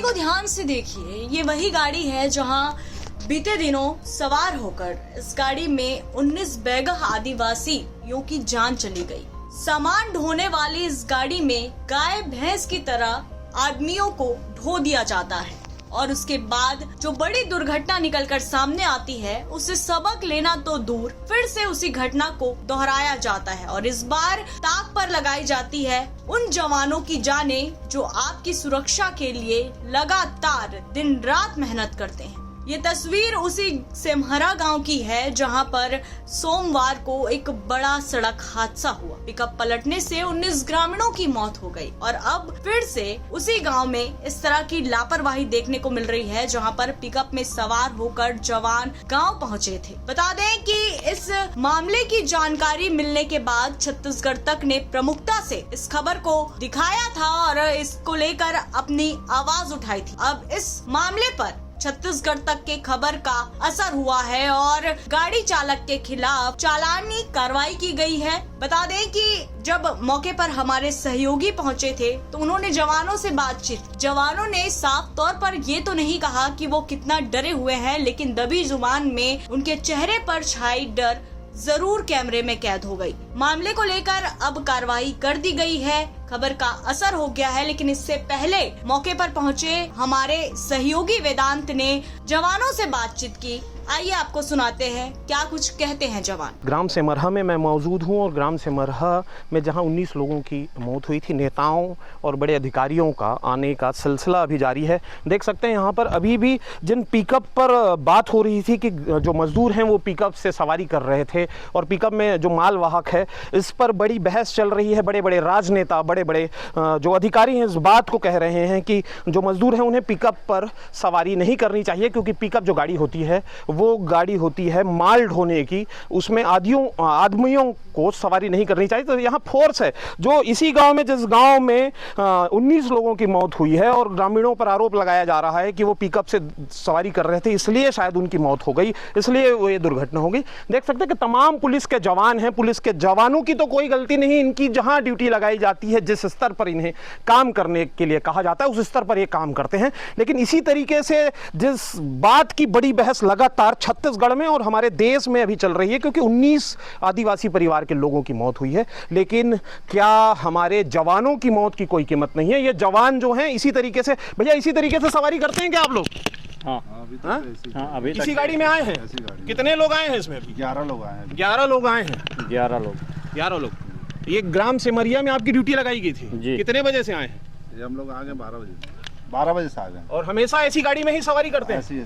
को ध्यान से देखिए, ये वही गाड़ी है जहां बीते दिनों सवार होकर इस गाड़ी में 19 बेगह आदिवासियों की जान चली गई। सामान ढोने वाली इस गाड़ी में गाय भैंस की तरह आदमियों को ढो दिया जाता है और उसके बाद जो बड़ी दुर्घटना निकलकर सामने आती है, उससे सबक लेना तो दूर, फिर से उसी घटना को दोहराया जाता है और इस बार ताक पर लगाई जाती है उन जवानों की जानें जो आपकी सुरक्षा के लिए लगातार दिन रात मेहनत करते हैं। ये तस्वीर उसी सेमहरा गांव की है जहां पर सोमवार को एक बड़ा सड़क हादसा हुआ। पिकअप पलटने से 19 ग्रामीणों की मौत हो गई और अब फिर से उसी गांव में इस तरह की लापरवाही देखने को मिल रही है जहां पर पिकअप में सवार होकर जवान गांव पहुंचे थे। बता दें कि इस मामले की जानकारी मिलने के बाद छत्तीसगढ़ तक ने प्रमुखता से इस खबर को दिखाया था और इसको लेकर अपनी आवाज उठाई थी। अब इस मामले पर छत्तीसगढ़ तक के खबर का असर हुआ है और गाड़ी चालक के खिलाफ चालानी कार्रवाई की गई है। बता दें कि जब मौके पर हमारे सहयोगी पहुंचे थे तो उन्होंने जवानों से बातचीत, जवानों ने साफ तौर पर ये तो नहीं कहा कि वो कितना डरे हुए हैं, लेकिन दबी जुबान में उनके चेहरे पर छाई डर जरूर कैमरे में कैद हो गई। मामले को लेकर अब कार्रवाई कर दी गई है, खबर का असर हो गया है, लेकिन इससे पहले मौके पर पहुंचे हमारे सहयोगी वेदांत ने जवानों से बातचीत की। आइए आपको सुनाते हैं क्या कुछ कहते हैं जवान। ग्राम सेमरहा में मैं मौजूद हूं और ग्राम सेमरहा में जहां 19 लोगों की मौत हुई थी, नेताओं और बड़े अधिकारियों का आने का सिलसिला अभी जारी है। देख सकते हैं यहाँ पर अभी भी जिन पिकअप पर बात हो रही थी कि जो मजदूर हैं वो पिकअप से सवारी कर रहे थे और पिकअप में जो मालवाहक है, इस पर बड़ी बहस चल रही है। बड़े बड़े राजनेता, बड़े बड़े जो अधिकारी हैं इस बात को कह रहे हैं कि जो मजदूर हैं उन्हें पिकअप पर सवारी नहीं करनी चाहिए, क्योंकि पिकअप जो गाड़ी होती है वो गाड़ी होती है माल ढोने की, उसमें आदमियों को सवारी नहीं करनी चाहिए। तो यहाँ फोर्स है जो इसी गांव में, जिस गांव में 19 लोगों की मौत हुई है और ग्रामीणों पर आरोप लगाया जा रहा है कि वो पिकअप से सवारी कर रहे थे, इसलिए शायद उनकी मौत हो गई, इसलिए वो ये दुर्घटना हो गई। देख सकते हैं कि तमाम पुलिस के जवान हैं, पुलिस के जवानों की तो कोई गलती नहीं, इनकी जहां ड्यूटी लगाई जाती है, जिस स्तर पर इन्हें काम करने के लिए कहा जाता है उस स्तर पर ये काम करते हैं। लेकिन इसी तरीके से जिस बात की बड़ी बहस लगातार छत्तीसगढ़ में और हमारे देश में अभी चल रही है, क्योंकि 19 आदिवासी परिवार के लोगों की मौत हुई है, लेकिन क्या हमारे जवानों की मौत की कोई कीमत नहीं है? ये जवान जो हैं इसी तरीके से, भैया इसी तरीके से सवारी करते हैं क्या आप लोग? अभी इसी गाड़ी में आए हैं? कितने लोग आए हैं इसमें? 11 लोग आए हैं। 11 लोग आए हैं। 11 लोग। ये ग्राम सेमरिया में आपकी ड्यूटी लगाई गई थी, कितने बजे से आए हैं? ये हम लोग आ गए 12 बजे से आ गए। और हमेशा ऐसी गाड़ी में ही सवारी करते हैं? ऐसी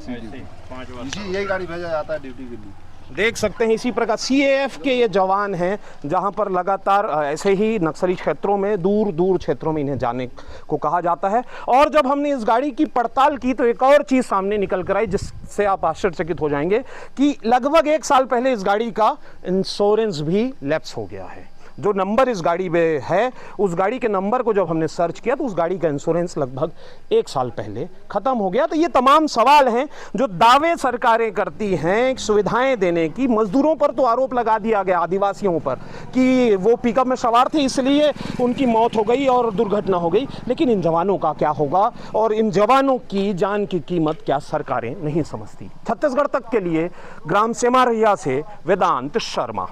5 बजे यही गाड़ी भेजा जाता है ड्यूटी के लिए। देख सकते हैं इसी प्रकार CAF के ये जवान हैं, जहां पर लगातार ऐसे ही नक्सली क्षेत्रों में, दूर दूर क्षेत्रों में इन्हें जाने को कहा जाता है। और जब हमने इस गाड़ी की पड़ताल की तो एक और चीज़ सामने निकल कर आई जिससे आप आश्चर्यचकित हो जाएंगे कि लगभग 1 साल पहले इस गाड़ी का इंश्योरेंस भी लैप्स हो गया है। जो नंबर इस गाड़ी में है, उस गाड़ी के नंबर को जब हमने सर्च किया तो उस गाड़ी का इंश्योरेंस लगभग 1 साल पहले खत्म हो गया। तो ये तमाम सवाल हैं जो दावे सरकारें करती हैं सुविधाएं देने की। मजदूरों पर तो आरोप लगा दिया गया, आदिवासियों पर, कि वो पिकअप में सवार थे इसलिए उनकी मौत हो गई और दुर्घटना हो गई। लेकिन इन जवानों का क्या होगा और इन जवानों की जान की कीमत क्या सरकारें नहीं समझती। छत्तीसगढ़ तक के लिए ग्राम सेमरिया से वेदांत शर्मा।